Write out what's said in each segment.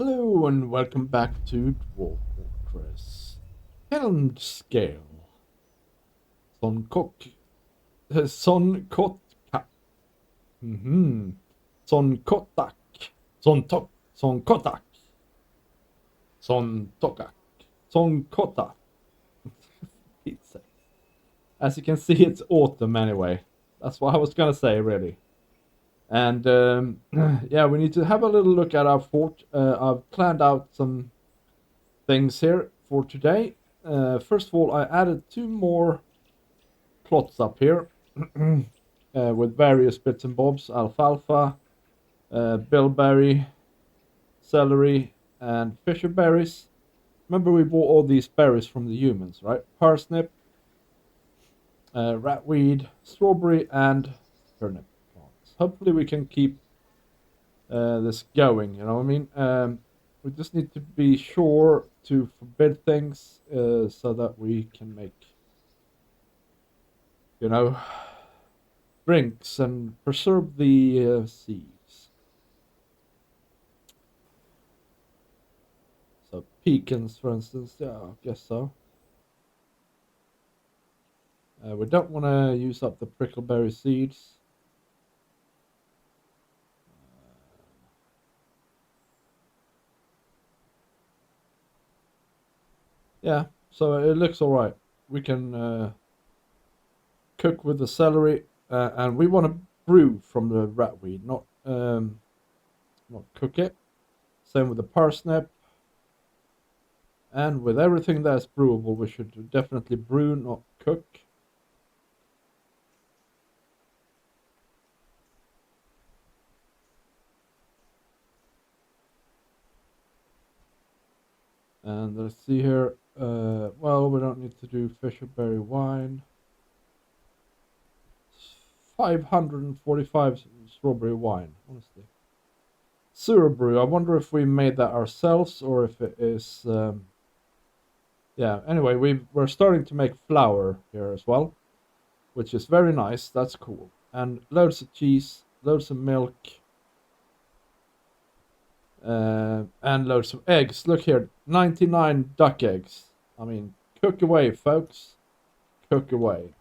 Hello and welcome back to Dwarf Fortress. Helm scale. Son Kok. Son Kotka. Son Kotak. Son Tok. Son Kotak. Son Tokak. Son Kota. As you can see, it's autumn anyway. That's what I was gonna say, really. And yeah, we need to have a little look at our fort. I've planned out some things here for today. First of all, I added 2 more plots up here with various bits and bobs: alfalfa, bilberry, celery, and fisher berries. Remember, we bought all these berries from the humans, right? Parsnip, ratweed, strawberry, and turnip plants. Hopefully, we can keep this going. You know what I mean? We just need to be sure to forbid things so that we can make, drinks and preserve the seeds. So pecans, for instance, yeah, I guess so. We don't want to use up the prickleberry seeds. Yeah, so it looks all right. We can cook with the celery, and we want to brew from the ratweed, not cook it. Same with the parsnip, and with everything that's brewable, we should definitely brew, not cook. And let's see here. Well, we don't need to do fisherberry wine. 545 strawberry wine, honestly. Syrup brew. I wonder if we made that ourselves or if it is. Yeah. Anyway, we're starting to make flour here as well, which is very nice. That's cool. And loads of cheese, loads of milk, and loads of eggs. Look here, 99 duck eggs. I mean, cook away, folks. Cook away.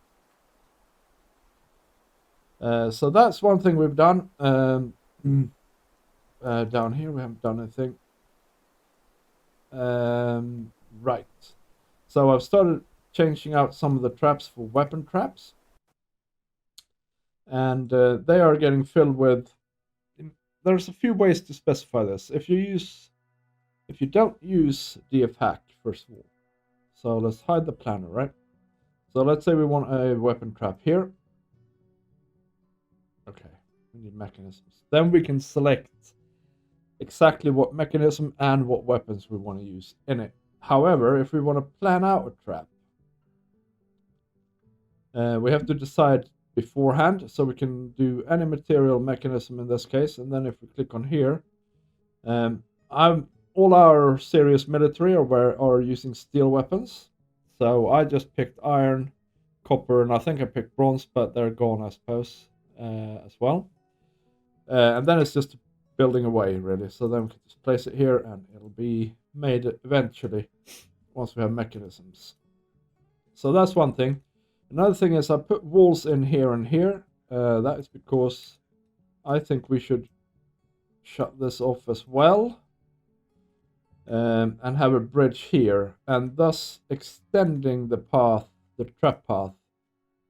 So that's one thing we've done. Down here we haven't done anything. Right. So I've started changing out some of the traps for weapon traps. And they are getting filled with... There's a few ways to specify this. If you don't use DF hack, first of all. So let's hide the planner, right? So let's say we want a weapon trap here. Okay, we need mechanisms. Then we can select exactly what mechanism and what weapons we want to use in it. However, if we want to plan out a trap, we have to decide beforehand, so we can do any material mechanism in this case. And then if we click on here, all our serious military are using steel weapons. So I just picked iron, copper, and I think I picked bronze, but they're gone, I suppose, as well. And then it's just building away, really. So then we can just place it here, and it'll be made eventually once we have mechanisms. So that's one thing. Another thing is I put walls in here and here. That is because I think we should shut this off as well. And have a bridge here, and thus extending the path, the trap path.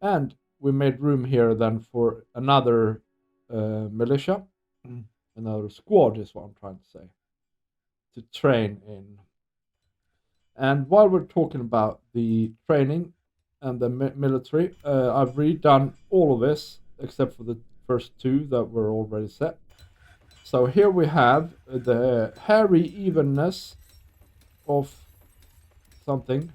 And we made room here then for another militia, another squad is what I'm trying to say, to train in. And while we're talking about the training and the military, I've redone all of this except for the first 2 that were already set. So here we have the hairy evenness of something.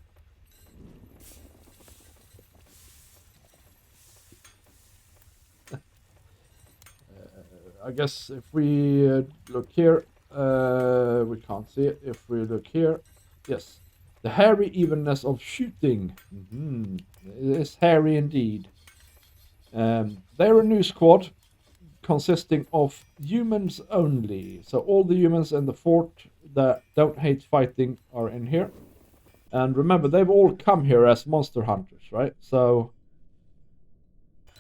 I guess if we look here, we can't see it. If we look here, yes, the hairy evenness of shooting. It is hairy indeed. They're a new squad consisting of humans only. So all the humans in the fort that don't hate fighting are in here. And remember, they've all come here as monster hunters, right? So,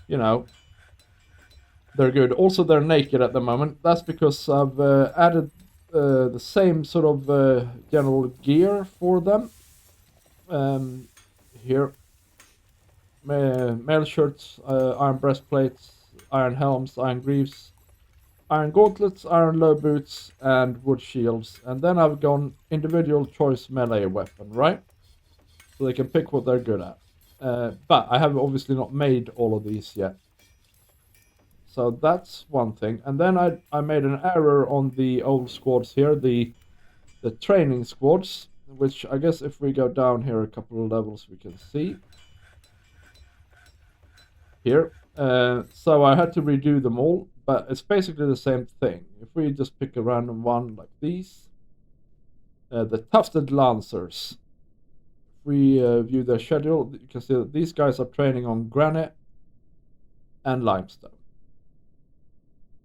you know, they're good. Also, they're naked at the moment. That's because I've added the same sort of general gear for them. Here, mail shirts, iron breastplates, iron helms, iron greaves, iron gauntlets, iron low boots, and wood shields. And then I've gone individual choice melee weapon, right? So they can pick what they're good at. But I have obviously not made all of these yet. So that's one thing. And then I made an error on the old squads here, the training squads, which I guess if we go down here a couple of levels we can see. Here. So I had to redo them all, but it's basically the same thing. If we just pick a random one like these, the tufted lancers. If we view their schedule, you can see that these guys are training on granite and limestone.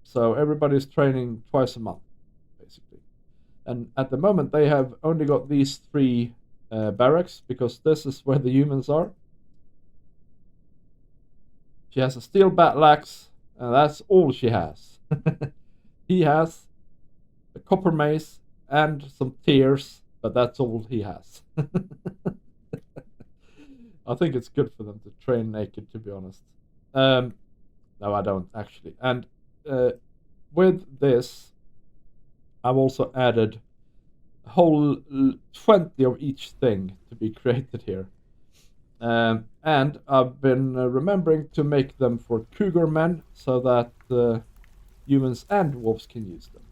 So everybody's training twice a month, basically. And at the moment, they have only got these three barracks because this is where the humans are. She has a steel battle axe, and that's all she has. He has a copper mace and some tears, but that's all he has. I think it's good for them to train naked, to be honest. No, I don't actually. And with this, I've also added a whole 20 of each thing to be created here. And I've been remembering to make them for cougar men so that humans and dwarves can use them.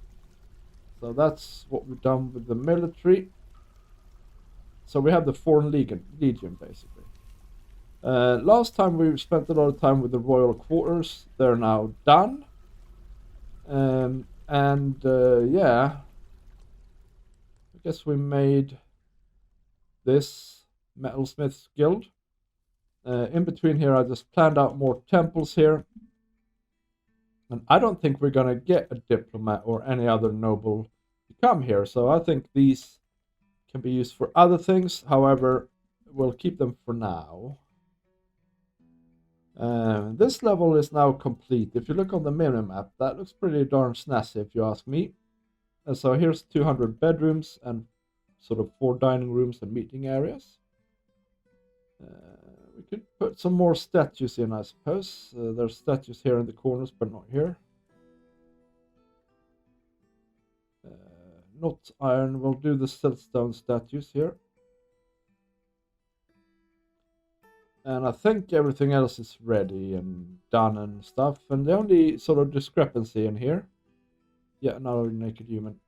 So that's what we've done with the military. So we have the Foreign Legion basically. Last time we spent a lot of time with the royal quarters. They're now done. Yeah, I guess we made this metalsmith's guild. In between here, I just planned out more temples here. And I don't think we're going to get a diplomat or any other noble to come here. So I think these can be used for other things. However, we'll keep them for now. This level is now complete. If you look on the minimap, that looks pretty darn snazzy if you ask me. And so here's 200 bedrooms and sort of 4 dining rooms and meeting areas. We could put some more statues in, I suppose. There's statues here in the corners, but not here. Not iron. We'll do the siltstone statues here. And I think everything else is ready and done and stuff. And the only sort of discrepancy in here... Yeah, another naked human.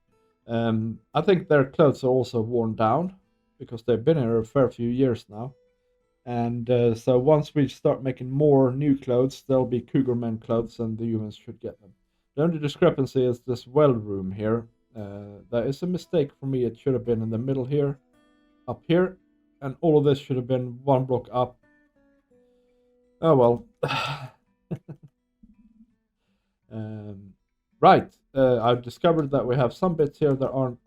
I think their clothes are also worn down. Because they've been here a fair few years now. And so once we start making more new clothes, there'll be cougar men clothes and the humans should get them. The only discrepancy is this well room here. That is a mistake for me. It should have been in the middle here, up here, and all of this should have been one block up. Oh well. Right, I've discovered that we have some bits here that aren't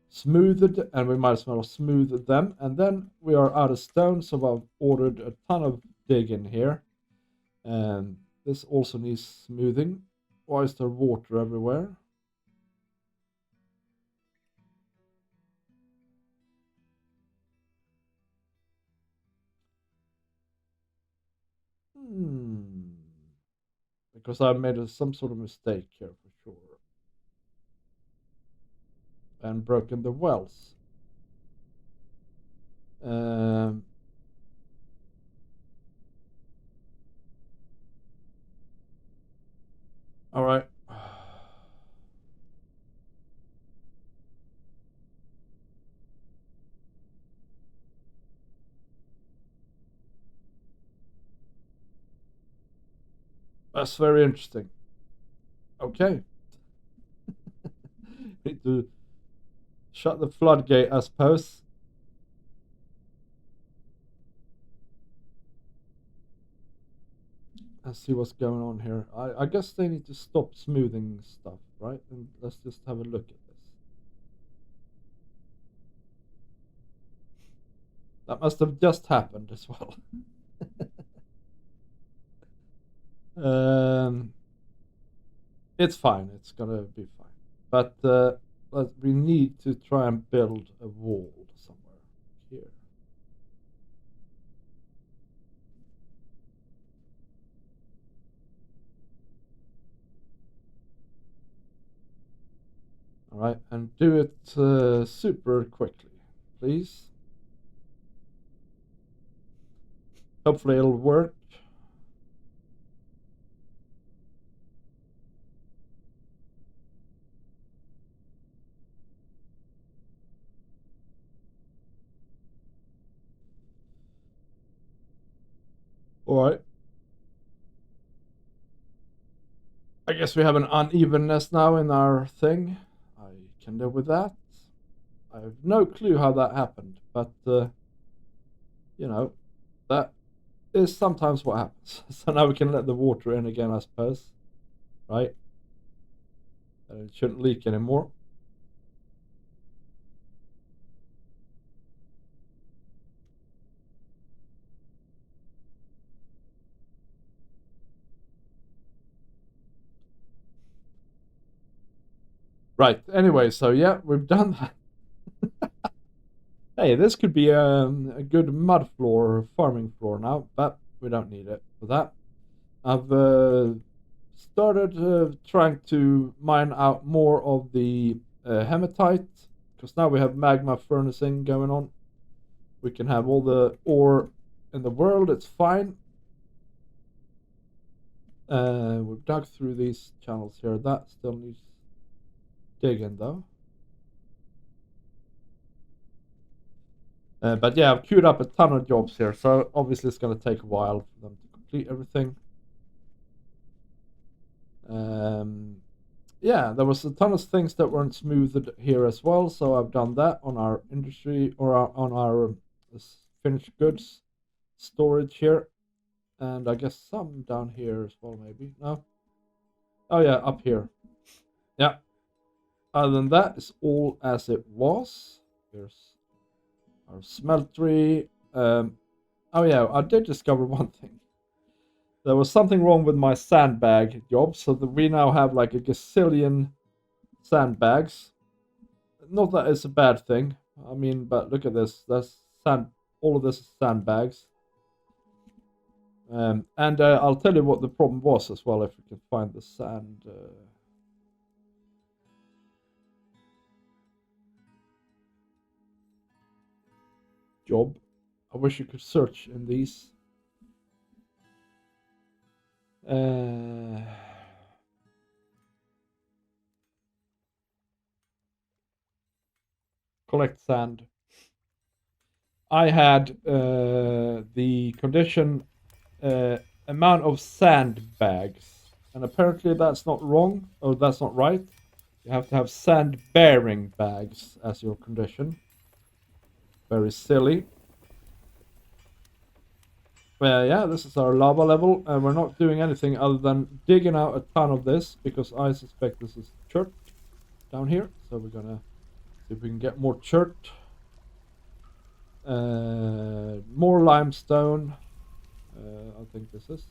smoothed, and we might as well smooth them. And then we are out of stone, so I've ordered a ton of digging here. And this also needs smoothing. Why is there water everywhere? Because I made some sort of mistake here for sure. And broken the wells. All right. That's very interesting. Okay. Need to shut the floodgate, I suppose. Let's see what's going on here. I guess they need to stop smoothing stuff, right? And let's just have a look at this. That must have just happened as well. It's fine. It's gonna be fine. But we need to try and build a wall somewhere here. All right, and do it super quickly, please. Hopefully it'll work. All right. I guess we have an unevenness now in our thing. I can live with that. I have no clue how that happened, but you know, that is sometimes what happens. So now we can let the water in again, I suppose. Right? It shouldn't leak anymore. Right. Anyway, so yeah, we've done that. Hey, this could be a good mud floor, farming floor now, but we don't need it for that. I've started trying to mine out more of the hematite, because now we have magma furnacing going on. We can have all the ore in the world, it's fine. We've dug through these channels here. That still needs digging though. But yeah, I've queued up a ton of jobs here, so obviously it's going to take a while for them to complete everything. Yeah, there was a ton of things that weren't smoothed here as well, so I've done that on our industry or on our finished goods storage here, and I guess some down here as well, maybe. No? Oh yeah, up here. Yeah. Other than that, it's all as it was. Here's our smeltery. Oh yeah, I did discover one thing. There was something wrong with my sandbag job, so that we now have like a gazillion sandbags. Not that it's a bad thing. I mean, but look at this. That's sand. All of this is sandbags. And I'll tell you what the problem was as well, if we can find the sand. Job. I wish you could search in these. Collect sand. I had the condition amount of sandbags, and apparently that's not wrong, or that's not right. You have to have sand bearing bags as your condition. Very silly. Yeah, this is our lava level, and we're not doing anything other than digging out a ton of this, because I suspect this is chert down here. So we're gonna see if we can get more chert. More limestone. I think this is.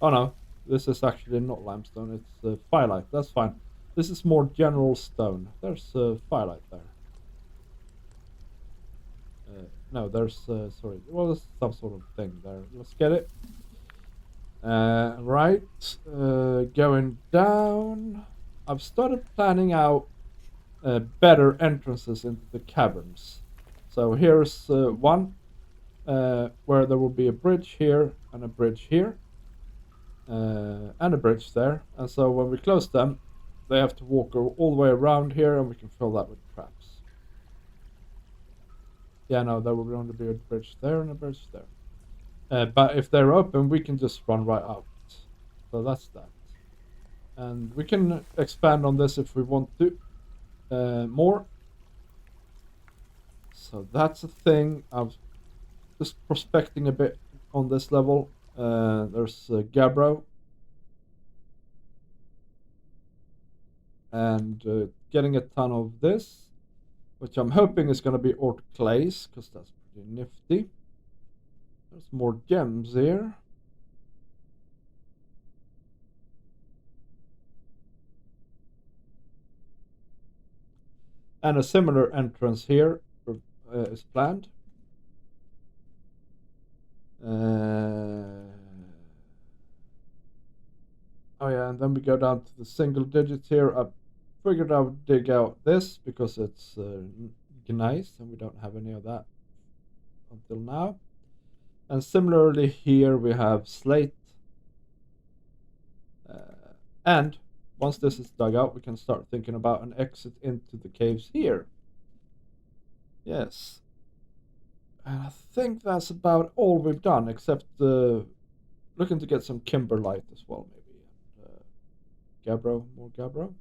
Oh no, this is actually not limestone, it's firelight. That's fine. This is more general stone. There's firelight there. No, there's, sorry, well, there's some sort of thing there. Let's get it. Right, going down. I've started planning out better entrances into the caverns. So here's one where there will be a bridge here and a bridge here. And a bridge there. And so when we close them, they have to walk all the way around here, and we can fill that with traps. Yeah, no, there will going to be a bridge there and a bridge there. But if they're open, we can just run right out. So that's that. And we can expand on this if we want to more. So that's a thing. I'm just prospecting a bit on this level. There's Gabbro. And getting a ton of this, which I'm hoping is going to be autoclays, because that's Pretty nifty. There's more gems here. And a similar entrance here is planned. Oh yeah, and then we go down to the single digits here. I figured I would dig out this because it's nice and we don't have any of that until now. And similarly here we have slate. And once this is dug out, we can start thinking about an exit into the caves here. Yes. And I think that's about all we've done, except looking to get some kimberlite as well, maybe. And gabbro, more gabbro.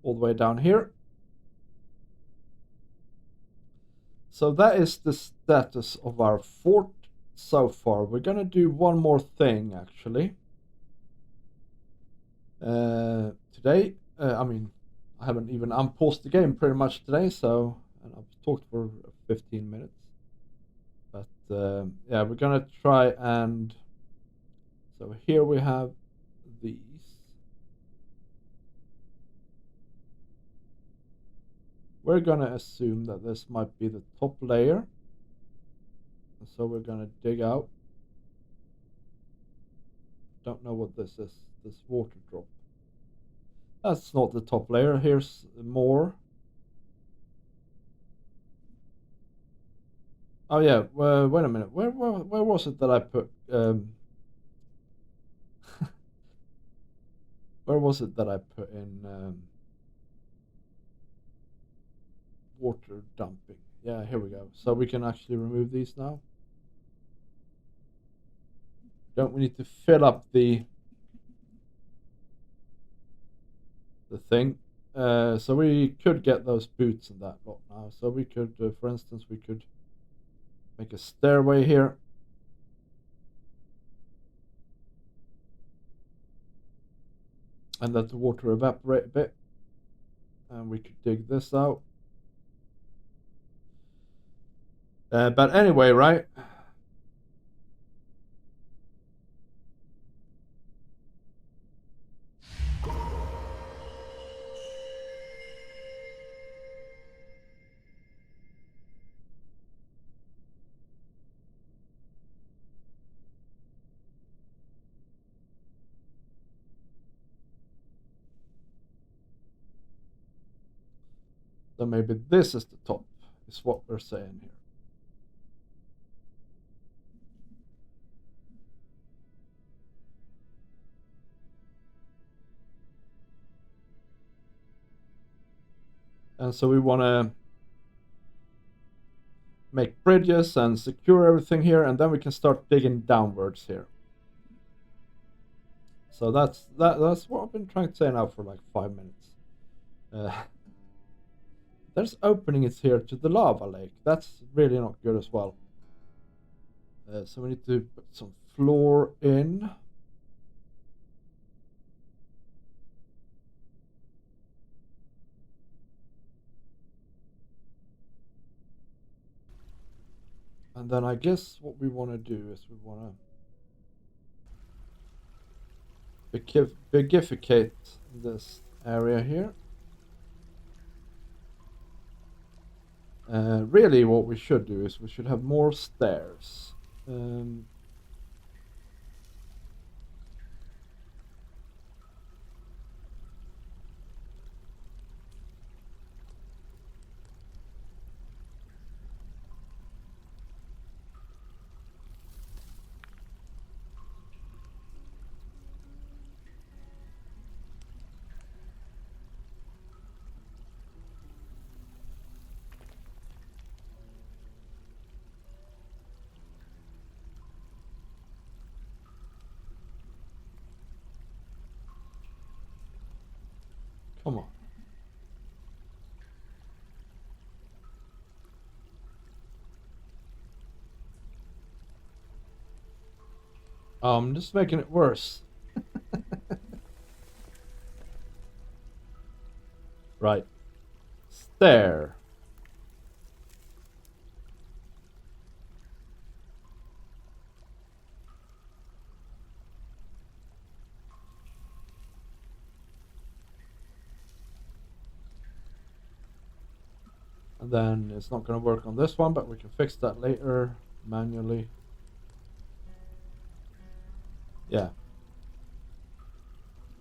All the way down here. So that is the status of our fort so far. We're gonna do one more thing, actually. Today, I mean, I haven't even unpaused the game pretty much today, so and I've talked for 15 minutes. But yeah, we're gonna try and so here we have these. We're gonna assume that this might be the top layer, and so we're gonna dig out. Don't know what this is. This water drop. That's not the top layer. Here's more. Oh yeah. Wait a minute. Where was it that I put? Where was it that I put in water dumping? Yeah, here we go. So we can actually remove these now. Don't we need to fill up the thing? So we could get those boots and that lot now. So we could, for instance, we could make a stairway here. And let the water evaporate a bit. And we could dig this out. But anyway, right? So maybe this is the top, is what we're saying here. And so we want to make bridges and secure everything here, and then we can start digging downwards here. So that's what I've been trying to say now for like 5 minutes. There's openings here to the lava lake. That's really not good as well. So we need to put some floor in. And then I guess what we want to do is we want to bigificate this area here. Really what we should do is we should have more stairs. Come on. I'm just making it worse. Right. Stair. And then it's not going to work on this one, but we can fix that later manually. Yeah.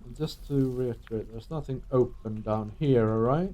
And just to reiterate, there's nothing open down here, alright?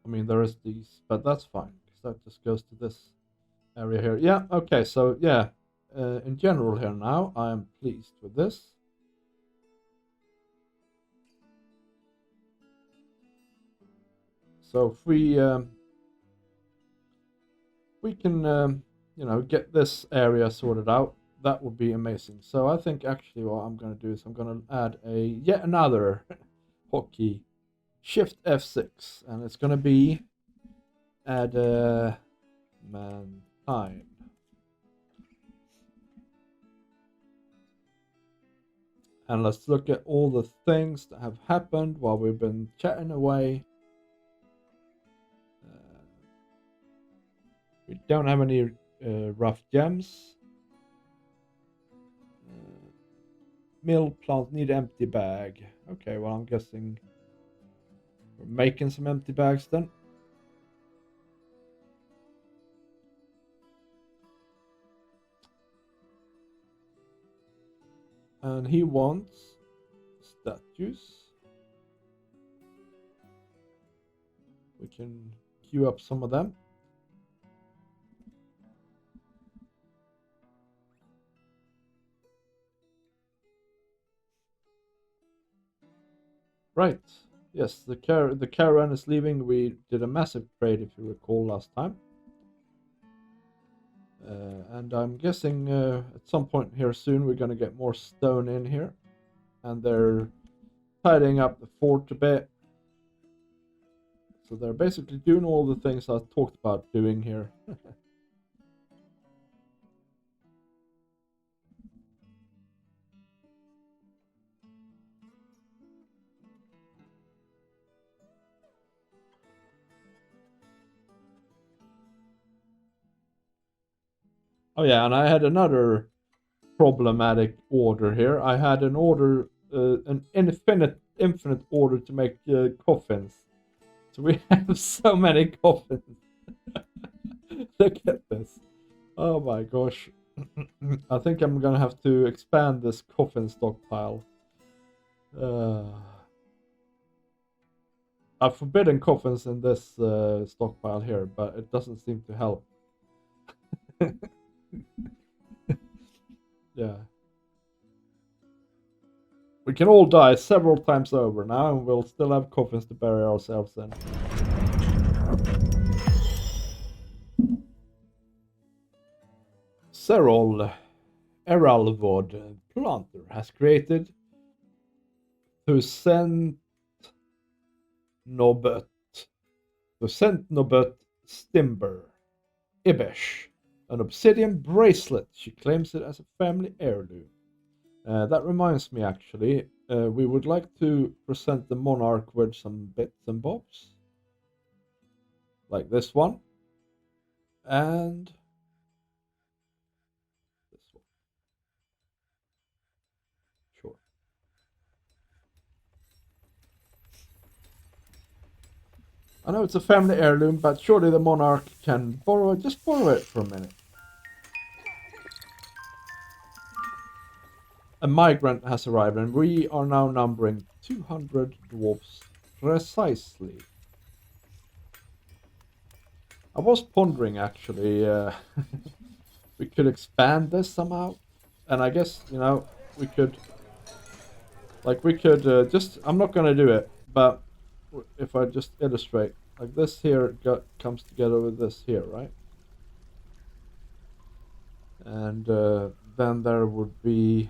I mean, there is these, but that's fine, because that just goes to this area here. Yeah, okay, so yeah, in general here now, I am pleased with this. So if we can, you know, get this area sorted out, that would be amazing. So I think actually what I'm going to do is I'm going to add a yet another hotkey, Shift F6, and it's going to be add mankind. And let's look at all the things that have happened while we've been chatting away. We don't have any rough gems. Mill plant need empty bag. Okay, well I'm guessing we're making some empty bags then. And he wants statues. We can queue up some of them. Right. Yes, the caravan is leaving. We did a massive trade, if you recall, last time. And I'm guessing at some point here soon we're going to get more stone in here. And they're tidying up the fort a bit. So they're basically doing all the things I talked about doing here. Oh yeah, and I had another problematic order here. I had an order, an infinite order to make coffins. So we have so many coffins. Look at this. Oh my gosh. I think I'm gonna have to expand this coffin stockpile. I've forbidden coffins in this stockpile here, but it doesn't seem to help. Yeah. We can all die several times over now, and we'll still have coffins to bury ourselves in. Serol Eralvod Planter has created Thucent Nobut Stimber Ibesh, an obsidian bracelet. She claims it as a family heirloom. That reminds me, actually, we would like to present the monarch with some bits and bobs, like this one, and this one. Sure. I know it's a family heirloom, but surely the monarch can borrow it. Just borrow it for a minute. A migrant has arrived, and we are now numbering 200 dwarfs precisely. I was pondering, actually, we could expand this somehow, and I guess, you know, we could, like, we could just, I'm not gonna do it, but if I just illustrate, like this here comes together with this here, right? And then there would be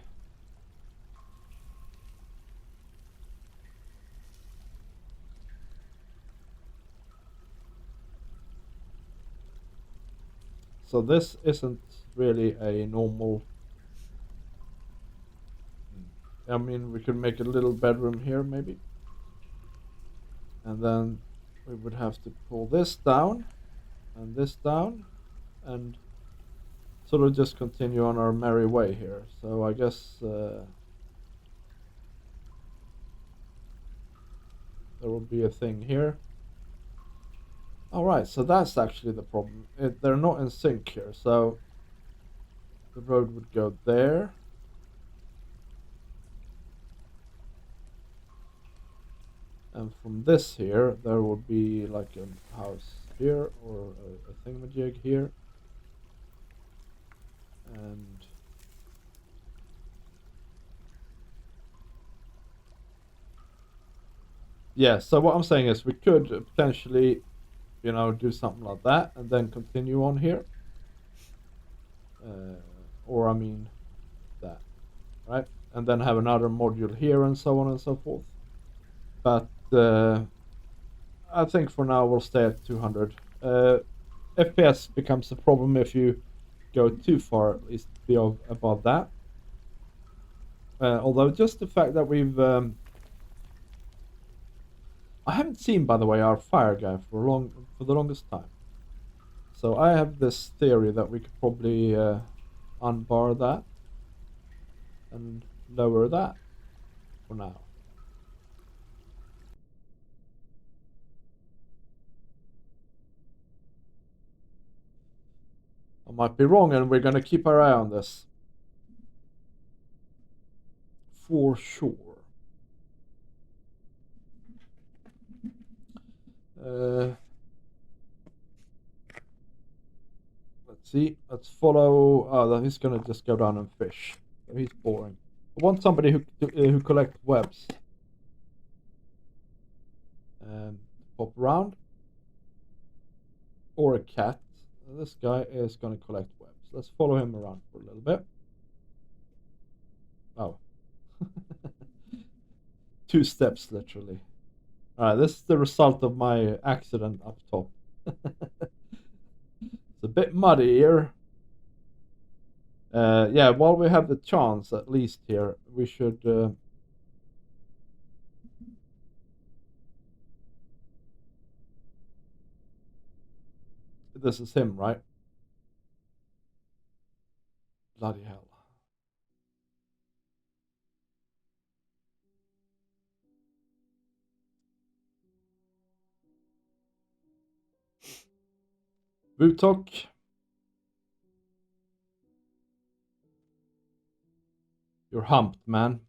so this isn't really a normal. I mean, we could make a little bedroom here maybe, and then we would have to pull this down and this down and sort of just continue on our merry way here. So I guess there will be a thing here. Alright, so that's actually the problem. They're not in sync here, so the road would go there. And from this here, there will be like a house here or a thingamajig here. And yeah, so what I'm saying is we could potentially, you know, do something like that and then continue on here. Or I mean that, right? And then have another module here and so on and so forth. But I think for now we'll stay at 200. FPS becomes a problem if you go too far, at least be above that. Although just the fact that we've I haven't seen, by the way, our fire guy for the longest time. So I have this theory that we could probably unbar that and lower that for now. I might be wrong, and we're going to keep our eye on this. For sure. Let's see. Let's follow. Oh, he's going to just go down and fish. He's boring. I want somebody who collects webs. Pop around. Or a cat. This guy is going to collect webs. Let's follow him around for a little bit. Oh. 2 steps, literally. Alright, this is the result of my accident up top. It's a bit muddy here. Yeah, while we have the chance, at least here, we should... This is him, right? Bloody hell. Vutok. You're humped, man.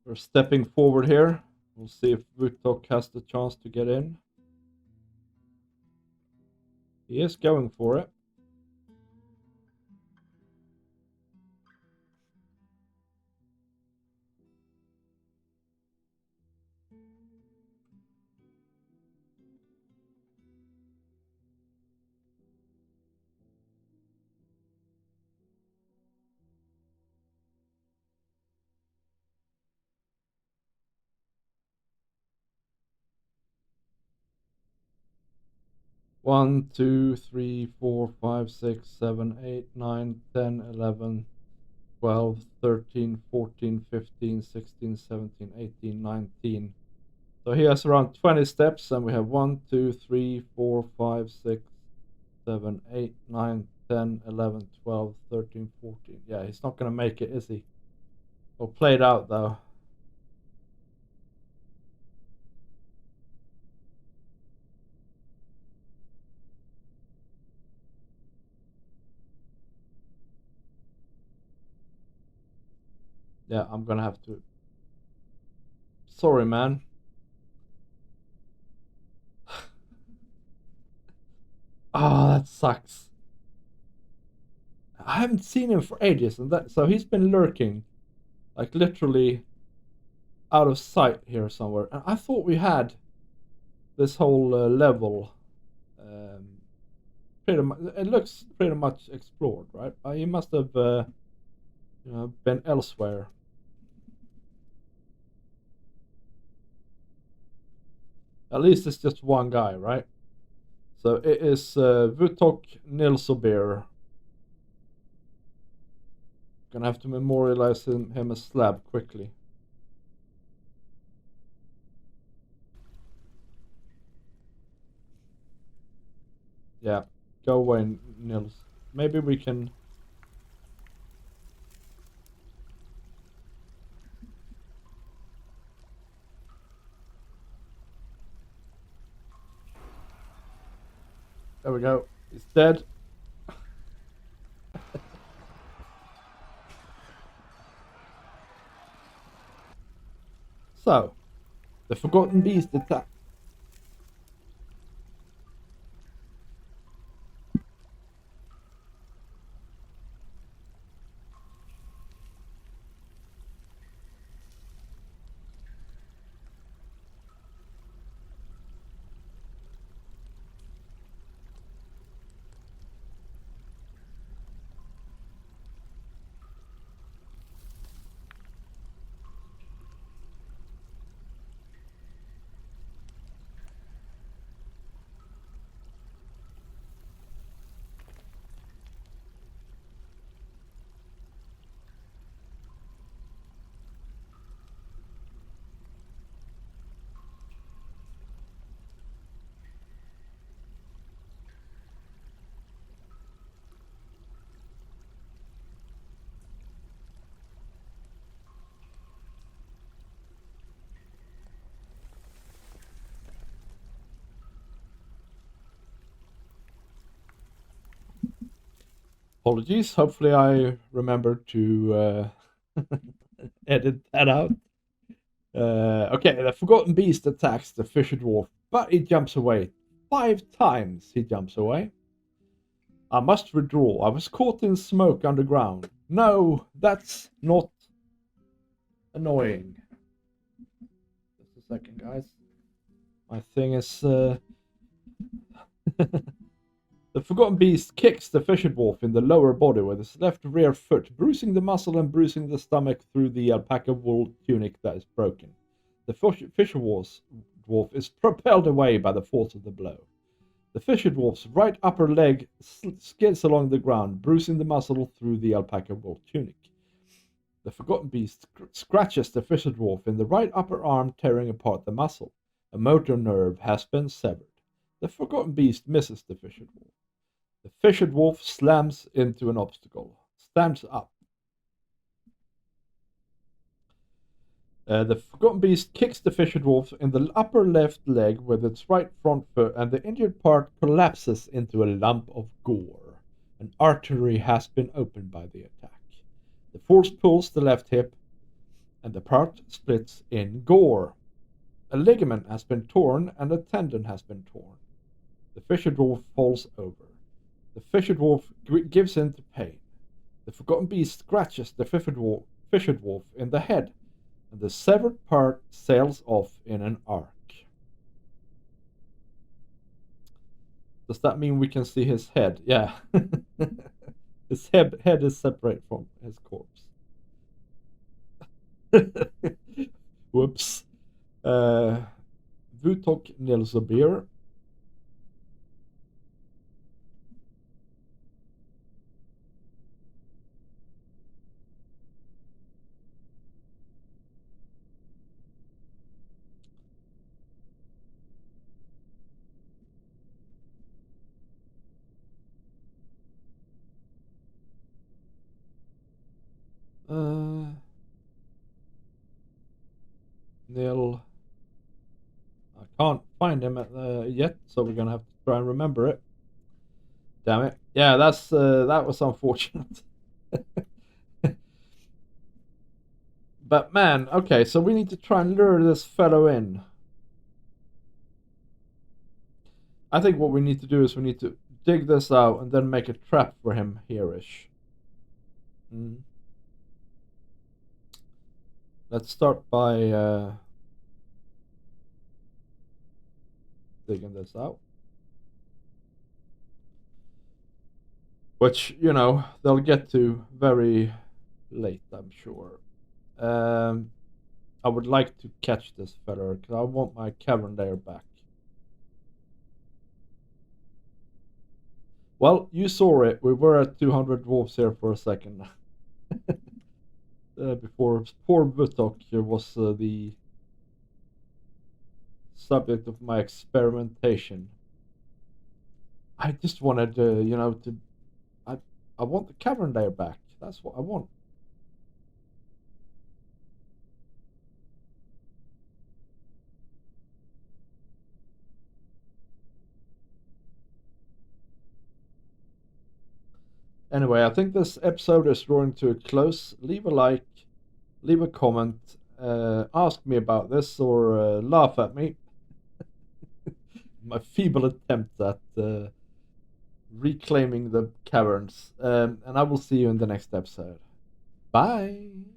We're stepping forward here. We'll see if Vutok has the chance to get in. He is going for it. One, 2, 3, 4, 5, 6, 7, 8, 9, 10, 11, 12, 13, 14, 15, 16, 17, 18, 19. So he has around 20 steps, and we have 1, 2, 3, 4, 5, 6, 7, 8, 9, 10, 11, 12, 13, 14. Yeah, he's not going to make it, is he? Well, played out, though. Yeah, I'm going to have to Sorry, man. Ah, that sucks. I haven't seen him for ages, and that so he's been lurking, like literally out of sight here somewhere. And I thought we had this whole level. Um, Pretty much, it looks pretty much explored, right? He must have, been elsewhere. At least it's just one guy, right? So it is Vutok Nilsobir. Gonna have to memorialize him a slab quickly. Yeah, go away, Nils. Maybe we can. There we go. He's dead. So, the Forgotten Beast attack. Apologies. Hopefully, I remember to edit that out. Okay, the Forgotten Beast attacks the Fisher Dwarf, but he jumps away. 5 times he jumps away. I must withdraw. I was caught in smoke underground. No, that's not annoying. Just a second, guys. My thing is. The Forgotten Beast kicks the Fisher Dwarf in the lower body with his left rear foot, bruising the muscle and bruising the stomach through the alpaca wool tunic that is broken. The Fisher Dwarf is propelled away by the force of the blow. The Fisher Dwarf's right upper leg skids along the ground, bruising the muscle through the alpaca wool tunic. The Forgotten Beast scratches the Fisher Dwarf in the right upper arm, tearing apart the muscle. A motor nerve has been severed. The Forgotten Beast misses the Fisher Dwarf. The Fisher Dwarf slams into an obstacle, stands up. The Forgotten Beast kicks the Fisher Dwarf in the upper left leg with its right front foot, and the injured part collapses into a lump of gore. An artery has been opened by the attack. The force pulls the left hip, and the part splits in gore. A ligament has been torn, and a tendon has been torn. The Fisher Dwarf falls over. The Fisher Dwarf gives in to pain. The Forgotten Beast scratches the Fisher Dwarf in the head, and the severed part sails off in an arc. Does that mean we can see his head? Yeah. His head is separate from his corpse. Whoops. Vutok Nilsobir. Nil. I can't find him yet, so we're gonna have to try and remember it. Damn it! Yeah, that was unfortunate. But man, okay, so we need to try and lure this fellow in. I think what we need to do is we need to dig this out and then make a trap for him here-ish. Mm. Let's start by digging this out. Which, you know, they'll get to very late, I'm sure. I would like to catch this fella, because I want my cavern layer back. Well, you saw it. We were at 200 dwarves here for a second. Before poor Butok was the subject of my experimentation. I just wanted, you know, to. I want the cavern layer back. That's what I want. Anyway, I think this episode is drawing to a close. Leave a like, leave a comment, ask me about this, or laugh at me. My feeble attempt at reclaiming the caverns. And I will see you in the next episode. Bye!